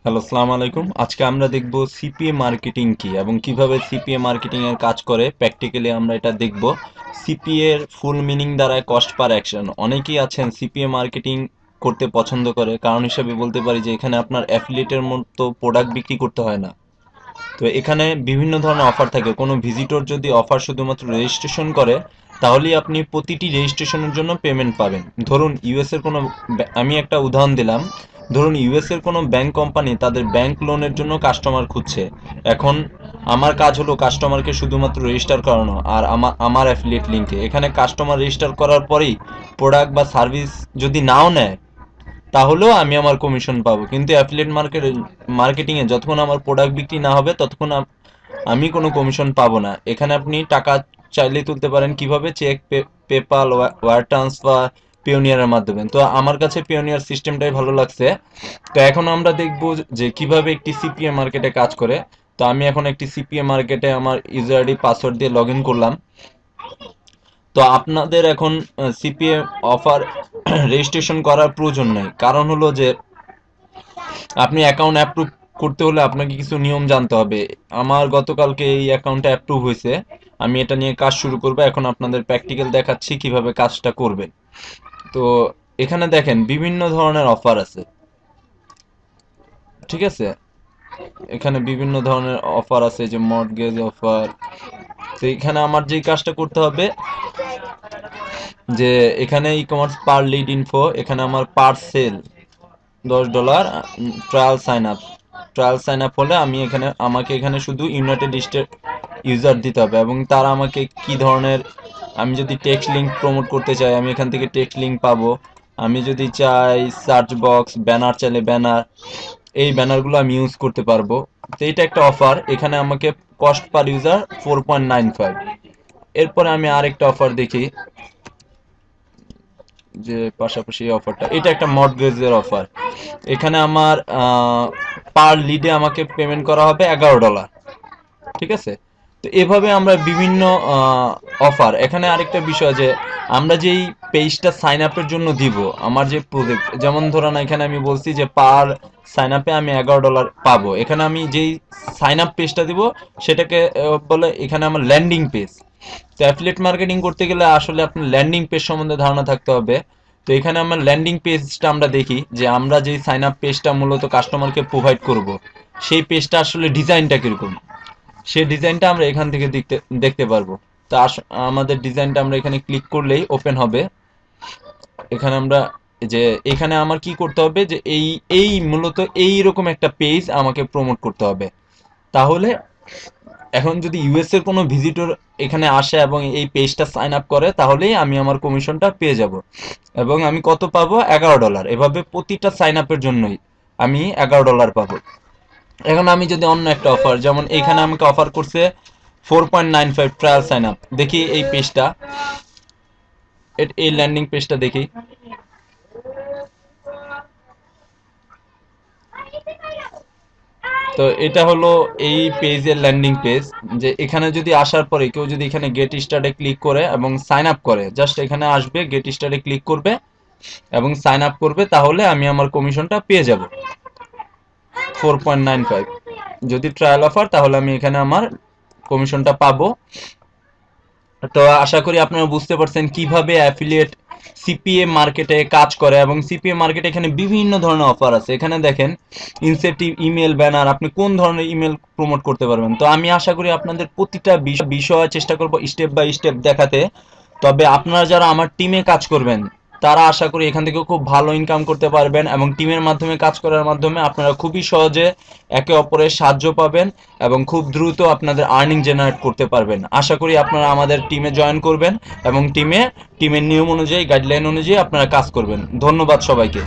Hello, আসসালামু আলাইকুম। আজকে আমরা দেখব সিপিএ মার্কেটিং কি এবং কিভাবে সিপিএ মার্কেটিং এর কাজ করে। প্র্যাকটিক্যালি আমরা এটা দেখব। সিপিএ এর ফুল মিনিং দ্বারায় কস্ট পার অ্যাকশন। অনেকেই আছেন সিপিএ মার্কেটিং করতে পছন্দ করে, কারণ হিসেবে বলতে পারি যে এখানে আপনার অ্যাফিলিয়েটের মতো প্রোডাক্ট বিক্রি করতে হয় না। তো এখানে বিভিন্ন ধরনের অফার থাকে। কোনো ভিজিটর যদি অফার শুধুমাত্র রেজিস্ট্রেশন করে, তাহলেই আপনি প্রতিটি রেজিস্ট্রেশনের জন্য পেমেন্ট পাবেন। ধরুন ইউএস এর কোনো আমি একটা উদাহরণ দিলাম। ধরুন ইউএস এর কোনো ব্যাংক কোম্পানি তাদের ব্যাংক লোনের জন্য কাস্টমার খুঁজছে। এখন আমার কাজ হলো কাস্টমারকে শুধুমাত্র রেজিস্টার করানো, আর আমার অ্যাফিলিয়েট লিঙ্কে এখানে কাস্টমার রেজিস্টার করার পরেই প্রোডাক্ট বা সার্ভিস যদি নাও নেয়, তাহলেও আমি আমার কমিশন পাবো। কিন্তু অ্যাফিলিয়েট মার্কেটিং এ যতক্ষণ আমার প্রোডাক্ট বিক্রি না হবে, ততক্ষণ আমি কোনো কমিশন পাবো না। এখানে আপনি টাকা চাইলে তুলতে পারেন কিভাবে, চেক, পেপাল, ওয়্যার ট্রান্সফার, পিওনিয়ারের মাধ্যমে। তো আমার কাছে পিওনিয়ার সিস্টেমটাই ভালো লাগছে। তো এখন আমরা দেখব যে কিভাবে একটি সিপিএ মার্কেটে কাজ করে। তো আমি এখন একটি সিপিএ মার্কেটে আমার ইউজার আইডি পাসওয়ার্ড দিয়ে লগ ইন করলাম। তো আপনাদের এখন সিপিএ অফার রেজিস্ট্রেশন করার প্রয়োজন নেই, কারণ হলো যে আপনি অ্যাকাউন্ট অ্যাপ্রুভ করতে হলে আপনাকে কিছু নিয়ম জানতে হবে। আমার গতকালকে এই অ্যাকাউন্টটা অ্যাপ্রুভ হয়েছে। আমি এটা নিয়ে কাজ শুরু করব। এখন আপনাদের প্র্যাকটিক্যাল দেখাচ্ছি কিভাবে কাজটা করবেন। তো এখানে দেখেন বিভিন্ন ধরনের অফার আছে, ঠিক আছে? এখানে বিভিন্ন ধরনের অফার আছে, যে মর্টগেজ অফার। তো এখানে আমার যেই কাজটা করতে হবে, যে এখানে e commerce per lead info, এখানে আমার per sale $10 trial sign up. Trial sign up হলে আমাকে এখানে শুধু ইউনাইটেড স্টেট ইউজার দিতে হবে, এবং তারা আমাকে কি ধরনের, আমি যদি টেক্সট লিঙ্ক প্রমোট করতে চাই আমি এখান থেকে টেক্সট লিঙ্ক পাবো। আমি যদি চাই সার্চ বক্স, ব্যানার চাইলে ব্যানার, এই ব্যানারগুলো আমি ইউজ করতে পারবো। তো এইটা একটা অফার। এখানে আমাকে কস্ট পার ইউজার 4.95। এরপরে আমি আরেকটা অফার দেখি, যে পাশাপাশি এই অফারটা, এটা একটা মর্টগেজের অফার। এখানে আমার পার লিডে আমাকে পেমেন্ট করা হবে $11, ঠিক আছে? তো এভাবে আমরা বিভিন্ন অফার। এখানে আরেকটা বিষয়, যে আমরা যেই পেজটা সাইন আপের জন্য দিব, আমার যে প্রজেক্ট, যেমন ধরেন এখানে আমি বলছি যে পার সাইন আপে আমি $11 পাবো। এখানে আমি যেই সাইন আপ পেজটা দিব সেটাকে বলে এখানে আমার ল্যান্ডিং পেজ। তো অ্যাফিলিয়েট মার্কেটিং করতে গেলে আসলে আপনার ল্যান্ডিং পেজ সম্বন্ধে ধারণা থাকতে হবে। তো এখানে আমার ল্যান্ডিং পেজটা আমরা দেখি, যে আমরা যেই সাইন আপ পেজটা মূলত কাস্টমারকে প্রোভাইড করব, সেই পেজটা আসলে ডিজাইনটা কিরকম, সেই ডিজাইনটা আমরা এখান থেকে দেখতে দেখতে পারবো। তো আমাদের ডিজাইনটা আমরা এখানে ক্লিক করলেই ওপেন হবে। এখানে আমরা, যে এখানে আমার কি করতে হবে, যে এই এই মূলত এই রকম একটা পেজ আমাকে প্রমোট করতে হবে। তাহলে এখন যদি ইউএস এর কোনো ভিজিটর এখানে আসে এবং এই পেজটা সাইন আপ করে, তাহলেই আমি আমার কমিশনটা পেয়ে যাব। এবং আমি কত পাবো? $11। এভাবে প্রতিটা সাইন আপের জন্যই আমি $11 পাবো। এখন আমি যদি অন্য একটা অফার, যেমন এইখানে আমাকে অফার করছে 4.95 ট্রায়াল সাইন আপ, দেখি এই পেজটা, এই ল্যান্ডিং পেজটা দেখি। তো এটা হলো এই পেজের ল্যান্ডিং পেজ। যে এখানে যদি আসার পরে কেউ যদি এখানে গেট স্টার্টে ক্লিক করে এবং সাইন আপ করে, জাস্ট এখানে আসবে, গেট স্টার্টে ক্লিক করবে এবং সাইন আপ করবে, তাহলে আমি আমার কমিশনটা পেয়ে যাব 4.95। যদি ট্রায়াল অফার, তাহলে আমি এখানে আমার কমিশনটা পাবো। তো আশা করি আপনারা বুঝতে পারছেন কিভাবে অ্যাফিলিয়েট সিপিএ মার্কেটে কাজ করে। এবং সিপিএ মার্কেটে এখানে বিভিন্ন ধরনের অফার আছে। এখানে দেখেন ইনসেন্টিভ, ইমেল, ব্যানার, আপনি কোন ধরনের ইমেল প্রমোট করতে পারবেন। তো আমি আশা করি আপনাদের প্রতিটা বিষয় চেষ্টা করব স্টেপ বাই স্টেপ দেখাতে। তবে আপনারা যারা আমার টিমে কাজ করবেন, তারা আশা করি এখান থেকে খুব ভালো ইনকাম করতে পারবেন, এবং টিমের মাধ্যমে কাজ করার মাধ্যমে আপনারা খুবই সহজে একে অপরের সাহায্য পাবেন এবং খুব দ্রুত আপনাদের আর্নিং জেনারেট করতে পারবেন। আশা করি আপনারা আমাদের টিমে জয়েন করবেন এবং টিমের নিয়ম অনুযায়ী, গাইডলাইন অনুযায়ী আপনারা কাজ করবেন। ধন্যবাদ সবাইকে।